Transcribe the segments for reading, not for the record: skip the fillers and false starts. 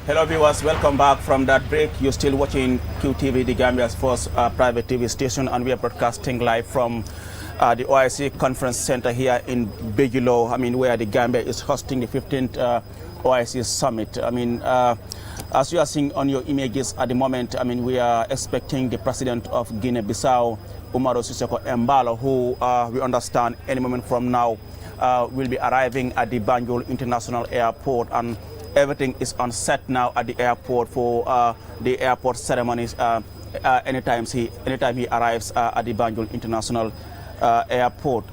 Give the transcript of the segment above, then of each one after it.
Hello viewers, welcome back from that break. You're still watching QTV, the Gambia's first private TV station, and we are broadcasting live from the OIC Conference Center here in Bigelow, where the Gambia is hosting the 15th OIC Summit. As you are seeing on your images at the moment, we are expecting the President of Guinea-Bissau, Umaru Sissoco Embalo, who we understand any moment from now will be arriving at the Banjul International Airport, and everything is on set now at the airport for the airport ceremonies anytime he arrives at the Banjul International Airport.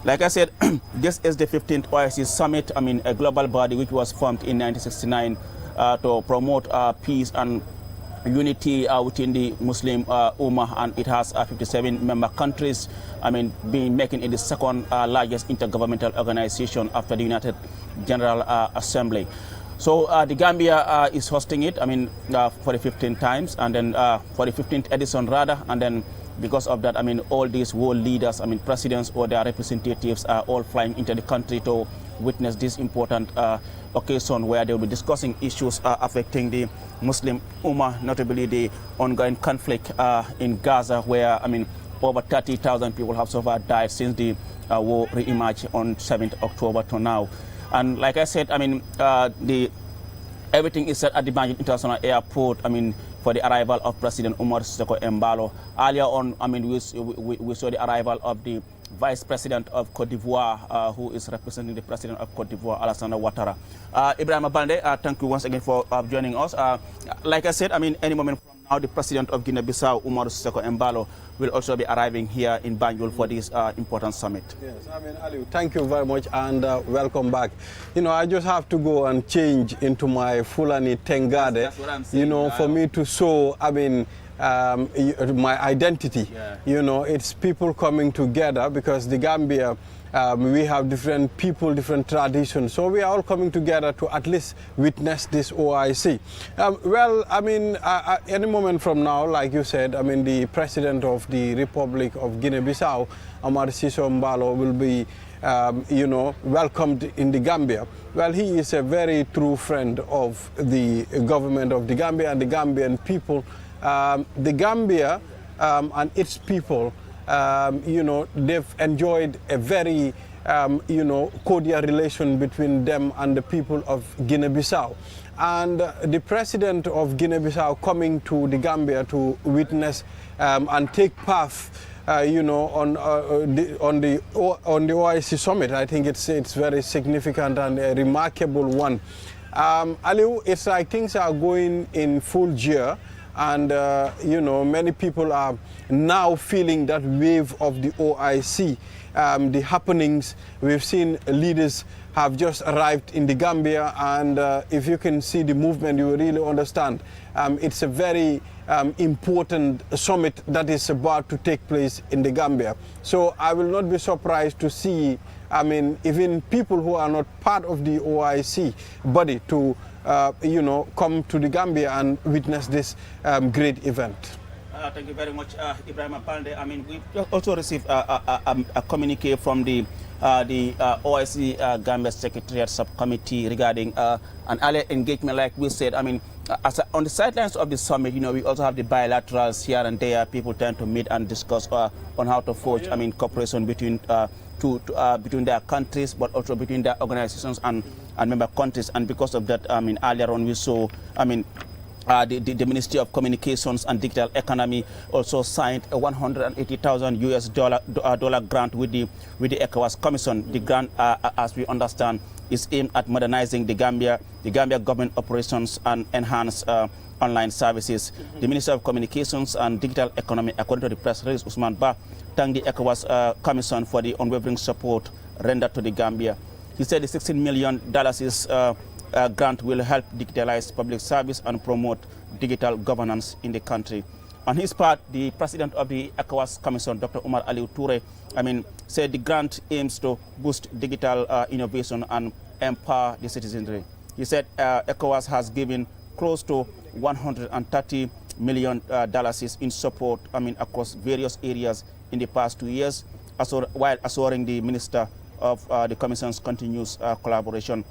Like I said, this is the 15th OIC Summit, a global body which was formed in 1969 to promote peace and unity within the Muslim Ummah, and it has 57 member countries, making it the second largest intergovernmental organization after the United General Assembly. So the Gambia is hosting it, for the 15th times, and then for the 15th edition rather, and then because of that, all these world leaders, presidents or their representatives are all flying into the country to witness this important occasion where they will be discussing issues affecting the Muslim Ummah, notably the ongoing conflict in Gaza, where over 30,000 people have so far died since the war re-emerged on 7th October to now. And like I said, everything is set at the Banjul International Airport, for the arrival of President Umaru Sissoco Embalo. Earlier on, we saw the arrival of the Vice President of Cote d'Ivoire, who is representing the President of Cote d'Ivoire, Alassane Ouattara. Ibrahim Bande, thank you once again for joining us. Like I said, any moment from now, the President of Guinea-Bissau, Umaru Sissoco Embalo, will also be arriving here in Banjul for this important summit. Yes, Aliu, thank you very much, and welcome back. I just have to go and change into my Fulani Tengade, that's what I'm saying, for me to show, my identity. Yeah. It's people coming together, because the Gambia, we have different people, different traditions. So we are all coming together to at least witness this OIC. Any moment from now, like you said, the President of the Republic of Guinea-Bissau, Umaru Sissoco Embalo, will be, welcomed in the Gambia. Well, he is a very true friend of the government of the Gambia and the Gambian people. The Gambia and its people, they've enjoyed a very, cordial relation between them and the people of Guinea-Bissau. And the President of Guinea-Bissau coming to the Gambia to witness and take part, on the OIC Summit, I think it's very significant and a remarkable one. Aliu, it's like things are going in full gear. And, many people are now feeling that wave of the OIC, the happenings. We've seen leaders have just arrived in the Gambia, and if you can see the movement, you will really understand. It's a very important summit that is about to take place in the Gambia. So I will not be surprised to see, even people who are not part of the OIC body to come to the Gambia and witness this great event. Thank you very much, Ibrahim Apande. We also received a communique from the OIC Gambia Secretariat Subcommittee regarding an earlier engagement, like we said. on the sidelines of the summit, we also have the bilaterals here and there. People tend to meet and discuss on how to forge, cooperation between between their countries, but also between their organizations and member countries. And because of that, earlier on we saw, the Ministry of Communications and Digital Economy also signed a $180,000 dollar grant with the ECOWAS Commission. The grant, as we understand, is aimed at modernizing the Gambia government operations and enhance online services. The Minister of Communications and Digital Economy, according to the press release, Usman Ba, thanked the ECOWAS Commission for the unwavering support rendered to the Gambia. He said the $16 million is grant will help digitalize public service and promote digital governance in the country. On his part, the president of the ECOWAS Commission, Dr. Umar Aliu Toure, said the grant aims to boost digital innovation and empower the citizenry. He said ECOWAS has given close to $130 million in support, across various areas in the past 2 years, while assuring the minister of the Commission's continuous collaboration.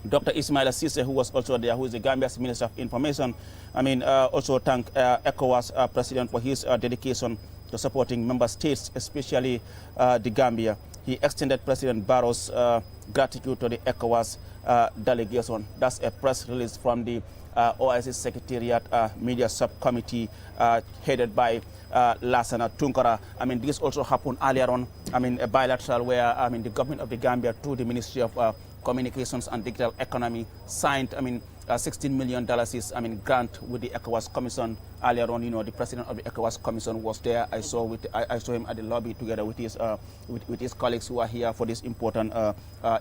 Dr. Ismaila Cisse, who was also there, who is the Gambia's Minister of Information. Also thank ECOWAS President for his dedication to supporting member states, especially the Gambia. He extended President Barrow's gratitude to the ECOWAS delegation. That's a press release from the OIC Secretariat Media Subcommittee headed by Lassana Tunkara. This also happened earlier on, a bilateral where, the government of the Gambia through the Ministry of Communications and Digital Economy signed, $16 million grant with the ECOWAS Commission. Earlier on, the president of the ECOWAS Commission was there. I saw him at the lobby together with his colleagues who are here for this important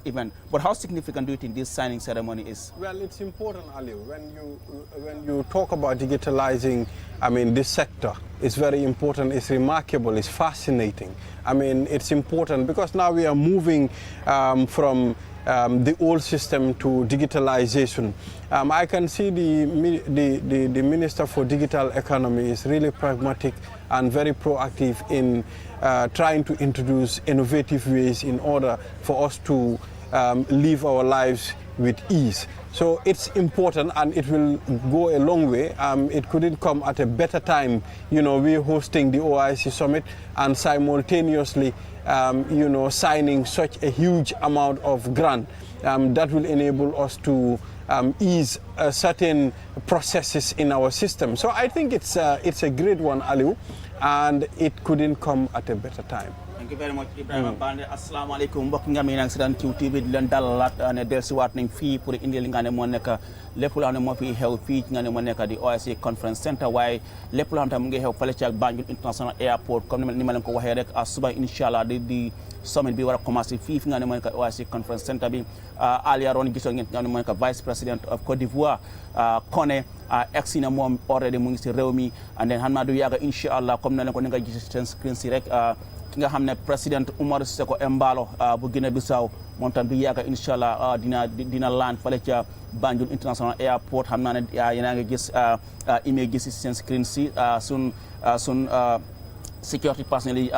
event. But how significant do you think this signing ceremony is? Well, it's important, Ali. When you talk about digitalizing, this sector, it's very important. It's remarkable. It's fascinating. It's important because now we are moving from the old system to digitalization. I can see the Minister for Digital Economy is really pragmatic and very proactive in trying to introduce innovative ways in order for us to live our lives with ease. So it's important and it will go a long way. It couldn't come at a better time. We're hosting the OIC Summit and simultaneously signing such a huge amount of grant that will enable us to ease certain processes in our system. So I think it's a great one, Aliu, and it couldn't come at a better time. Thank you very much, Ibrahima Bande. Assalamu alaikum. Mbokk nga mi nang seetaan QTV di leen dalalat ne dellusiwaat nañ fii pour indi li nga ne moo nekk lépp loo xam ne moo fi xew fii nga ne moo nekk di OIC Conference Center waaye lépp loo xam ne mu ngi xew fële ci Banjul International Airport comme ni ma leen ko waxee rek suba inshallah di summit bi war a commencé fii fi nga ne moo nekk OIC Conference Center bi earlier on gisoon ngeen nga ne moo nekk Vice President of Côte d'Ivoire Koné egsi na moom already mu ngi si réew mi and then xam naa du yàgg inshallah comme na leen ko ni nga gis seen screen si rek ki nga xam ne président Umaro Sissoco Embalo bu Guinée Bissau moom tam du yàgg inshallah dina land fale ca Banjul International Airport xam naa ne yéen a ngi gis image si seen screen si sun security personnel yi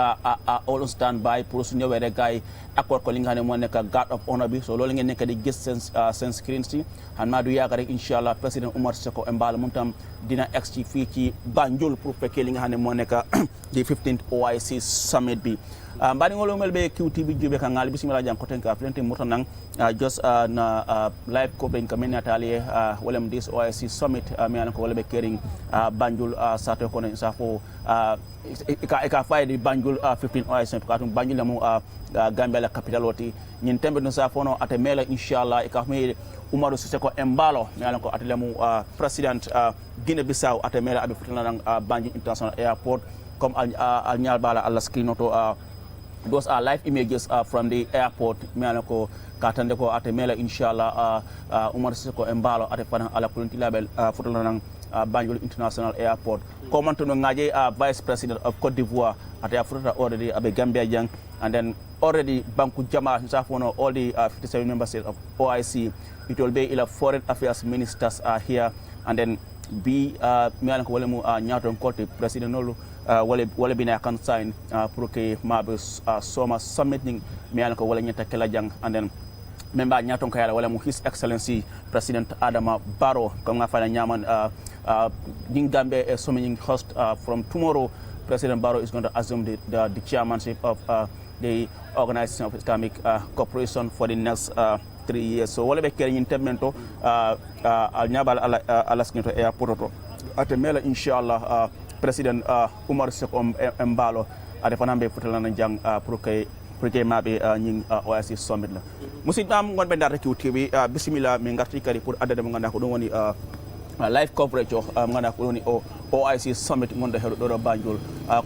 all on standby pour su ñëwee rek gars yi accord ko li nga xam ne moo nekk guard of honor bi so loolu ngeen nekk di gis seen screen si xam naa du yàgg rek inshallah président Umaro Sissoco Embalo moom tam dina egg ci fii ci Banjul pour fekkee li nga xam ne moo nekk di 15th OIC Summit bi mbani ngolo mel be QTV jube ka ngal bismillah jam ko ten ka plente moto nang just na live coverage ka men natali wolem this OIC Summit mi an ko wolbe kering Banjul sato ko ne safo ka fay di Banjul 15 OIC ka tum Banjul lamu Gambia la capital woti nyin tembe no safo no ate mela inshallah ka me Umaro Sissoco Embalo mi an ko atelamu president Guinea Bissau ate mela abi futana nang Banjul International Airport comme al nyal bala alla screen to those are live images from the airport mianako katande ko ate mela inshallah Umaro Sissoco Embalo ate fana ala kulunti label futala nang Banjul International Airport komanto no ngaje vice president of Côte d'Ivoire ate futata already abe Gambia jang and then already banku jama safono all the 57 member states of OIC it will be ila foreign affairs ministers are here and then be mianako wala mu nyaton kote president nolu wala bina kan sign pour que mabe soma summit ning mian ko wala nyata kala jang and then memba nyaton ko yala wala mu his excellency president Adama Barrow ko nga fala nyaman ding Gambia summoning host from tomorrow President Barrow is going to assume the chairmanship of the Organization of Islamic Cooperation for the next 3 years so wala be kere intermento al nyabal ala skinto airport to atemela inshallah President Umaro Sissoco Embalo ade fanambe futalana jang pour que mabe ñing OIC Summit la musidam ngon be ndar QTV bismillah mi ngarti kadi pour adade mo nganda ko don woni live coverage of ngana ko woni OIC Summit ngonda hedo do Banjul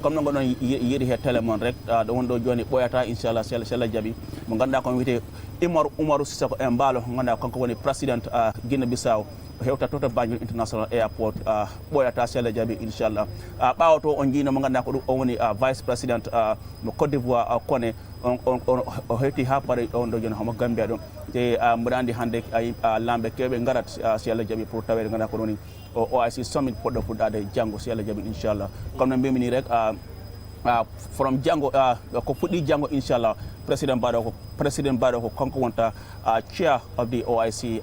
comme no non yiri he télémon rek do wondo joni boyata inshallah sella jabi mo nganda ko wite Umaro Sissoco Embalo ngana ko woni president Guinea Bissau hewta toto Banjul International Airport boyata sella jabi inshallah bawoto on jino mo nganda ko woni vice president mo Côte d'Ivoire Koné on heti ha pare on do joni homo Gambia do te mbrandi hande ay lambe kebe ngarat sella jabi pour tawere ngana ko woni OIC Summit poddo fudade jango sella jabi inshallah comme no mbemini rek from jango ko fuddi jango inshallah president Barrow President Barrow Konkwanta, chair of the OIC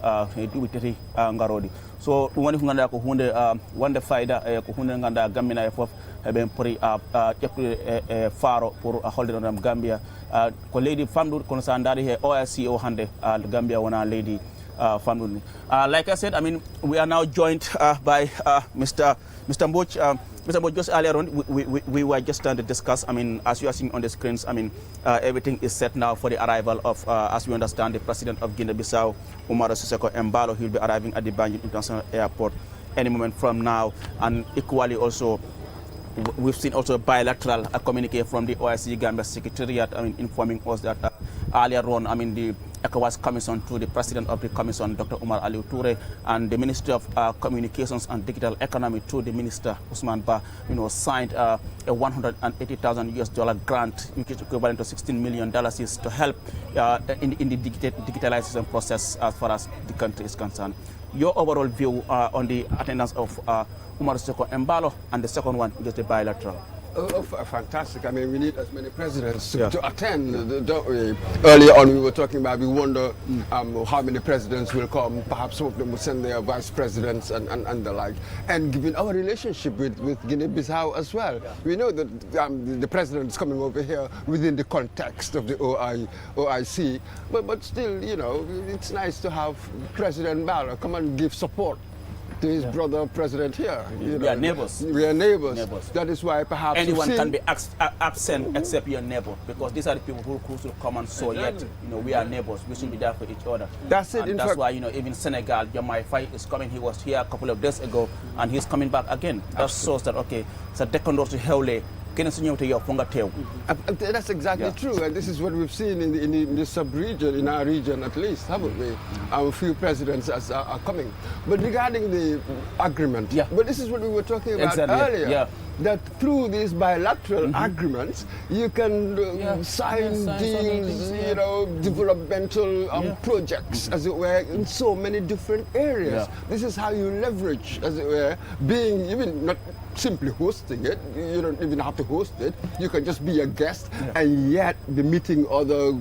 Dubiteri Ngarodi. So woni nganda ko hunde wande fayda ko hunde nganda Gambia fof ben pori faro pour holde on Gambia ko lady famdu kono sa ndari he OIC o hande Gambia wona lady famdu. Like I said, I mean, we are now joined by Mr. Mboch. Mr. Mboch, just earlier on, we were just trying to discuss, I mean, as you are seeing on the screens, I mean, everything is set now for the arrival of, as we understand, the president of Guinea-Bissau, Umaru Sissoco Embalo. He'll be arriving at the Banjul International Airport any moment from now. And equally also, we've seen also a bilateral communique from the OIC Gambia Secretariat, I mean, informing us that earlier on, I mean, the ECOWAS Commission to the President of the Commission, Dr. Umar Aliu Toure, and the Ministry of Communications and Digital Economy to the Minister Usman Ba, signed a $180,000 grant, which is equivalent to $16 million, is to help in the digitalization process as far as the country is concerned. Your overall view on the attendance of Umaru Sissoco Embalo, and the second one is the bilateral. Oh, fantastic. I mean, we need as many presidents to attend, don't we? Earlier on, we were talking about, we wonder how many presidents will come. Perhaps some of them will send their vice presidents and the like. And given our relationship with Guinea-Bissau as well, we know that the president is coming over here within the context of the OIC. But still, it's nice to have President Barrow come and give support to his brother president here. We are neighbors. We are neighbors. That is why perhaps anyone can be absent except your neighbor, because these are the people who should come and so yet we are neighbors. We should be there for each other. That's it. And that's why even Senegal, Jamai Faye is coming. He was here a couple of days ago, and he's coming back again. That shows that it's a decondor to Heule. That's exactly true, and this is what we've seen in the sub-region, in our region at least, haven't we? A few presidents are coming. But regarding the agreement, but this is what we were talking about earlier, that through these bilateral agreements, you can sign deals, developmental projects, as it were, in so many different areas. This is how you leverage, as it were, being even not simply hosting it. You don't even have to host it. You can just be a guest, and yet be meeting other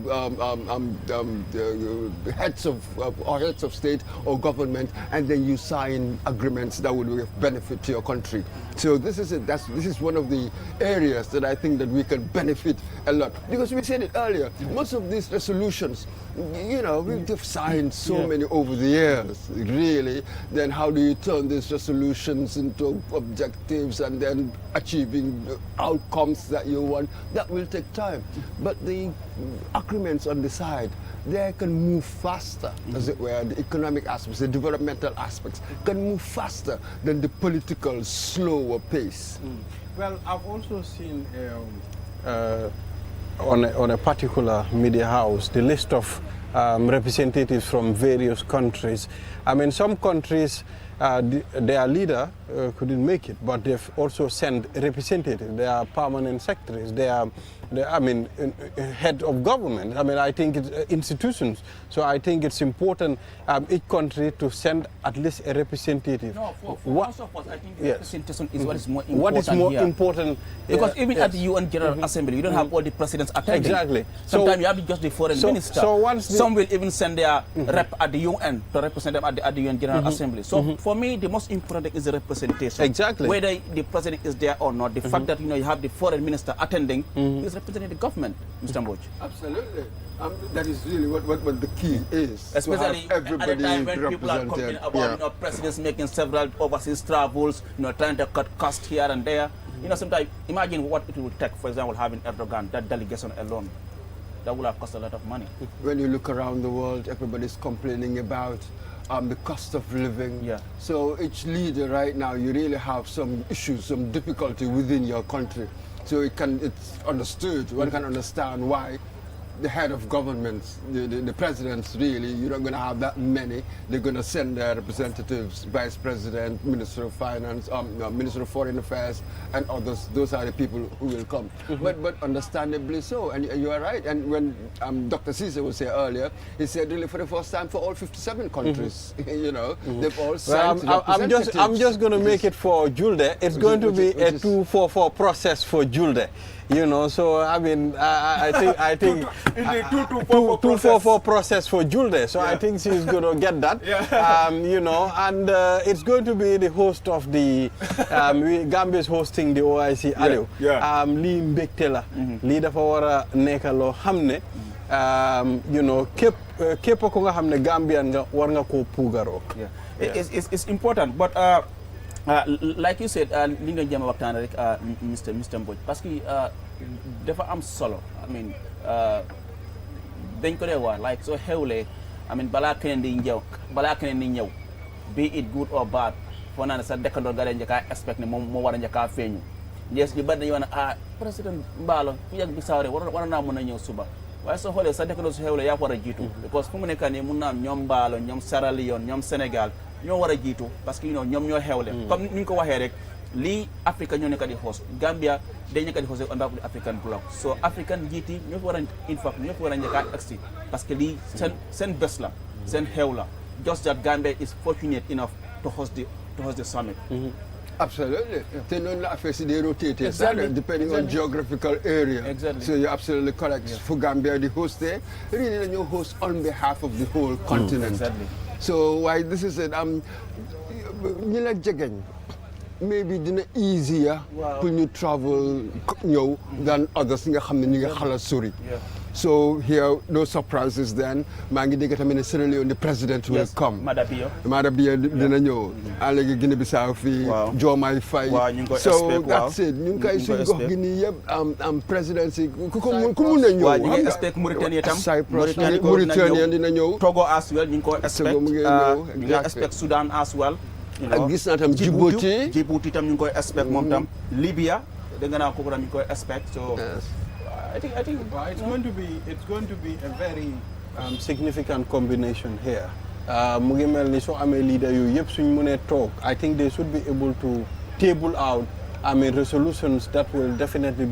heads of state or government, and then you sign agreements that would be of benefit to your country. So this is it. This is one of the areas that I think that we can benefit a lot, because we said it earlier. Most of these resolutions, we've signed so many over the years, really. Then how do you turn these resolutions into objectives and then achieving the outcomes that you want? That will take time. But the agreements on the side, they can move faster, as it were. The economic aspects, the developmental aspects can move faster than the political, slower pace. Well, I've also seen on a particular media house the list of representatives from various countries. I mean, some countries, their leader couldn't make it, but they've also sent representatives. They are permanent secretaries. They are head of government. I mean, I think it's institutions. So I think it's important each country to send at least a representative. No, for most of us, I think the representation is what is more important. What is more important? Because even at the UN General Assembly, you don't have all the presidents attending. Exactly. Sometimes you have just the foreign minister. So once some will even send their rep at the UN to represent them at the UN General Assembly. So for me, the most important thing is the representation. Exactly. Whether the president is there or not, the fact that you have the foreign minister attending is representing the government, Mr. Mboch. Absolutely. That is really what the key is. Especially at the time when people are complaining about presidents making several overseas travels, trying to cut costs here and there. Sometimes imagine what it would take, for example, having Erdogan, that delegation alone. That would have cost a lot of money. When you look around the world, everybody's complaining about the cost of living. So each leader right now, you really have some issues, some difficulty within your country. So it's understood, one can understand why the head of governments, the presidents, really, you're not going to have that many. They're going to send their representatives, vice president, minister of finance, minister of foreign affairs, and others. Those are the people who will come. But understandably so, and you are right. And when Dr. Caesar was here earlier, he said really for the first time for all 57 countries, they've all signed I'm just going to make it for Julde. It's going to be a 2-4-4 process for Julde. You know, so I mean, I think in the 2-4 process for Julde. So I think she's going to get that. You know, and it's going to be the host of the Gambia is hosting the OIC Aliou. Li mbekte la. Li dafa wara nekka lo xamne you know, képp ko nga xamne Gambian nga war nga ko pugaro. It's important, but like you said, li nga jëm waxtaan rek Mr. Mbodj parce que dafa am solo. I mean, dañ ko dee wax like soo xewlee I mean balaa keneen di ñëw be it good or bad foo naa ne sa dëkkandoor ga leen njëkkaa expect ne moom moo war a njëkkaa feeñu ñees ñu bari dañu wax ne président Mballo fu yàgg bi sawre war naa mën a ñëw suba waaye soo xoolee sa dëkkandoor su xewlee yaa ko war a jiitu because fu mu nekk nii mun naa am ñoom Mballo ñoom Sierra Leone ñoom Sénégal ñoo war a jiitu parce que ñoom ñoo xewle comme ni ñu ko waxee rek lii Afrique ñoo nekk di host Gambia day nekk di host on behalf of the African bloc so African njiiti ñoo fi war a in fact ñoo fi war a njëkkaa agsi parce que lii seen bés la seen xew la just that Gambia is fortunate enough to host the summit. Absolutely. They know the affairs they rotate depending on geographical area. Exactly. So you're absolutely correct. For Gambia, the host there, really you host on behalf of the whole continent. Exactly. So why this is it? Maybe it's easier when you travel than others in the So here, no surprises then. Mangi de gata ministerially on the president will come. Madabio dina ñew. Alegi Guinea Bissau fi Jomai Fay. So that's it. Ñu kay suñu gox gi ni yeb presidency ku mu na ñew. Wa ñu ngi expect Mauritania tam. Mauritania dina ñew. Togo as well ñu ngi ko expect. Ñu ngi expect Sudan as well. Ak gis na tam Djibouti tam ñu ngi koy expect moom tam. Libya da nga na ko tam ñu koy expect so I think well, it's going to be a very significant combination here. Mu ngi mel ni soo amee leader yu yëpp suñ mënee talk I think they should be able to table out resolutions that will definitely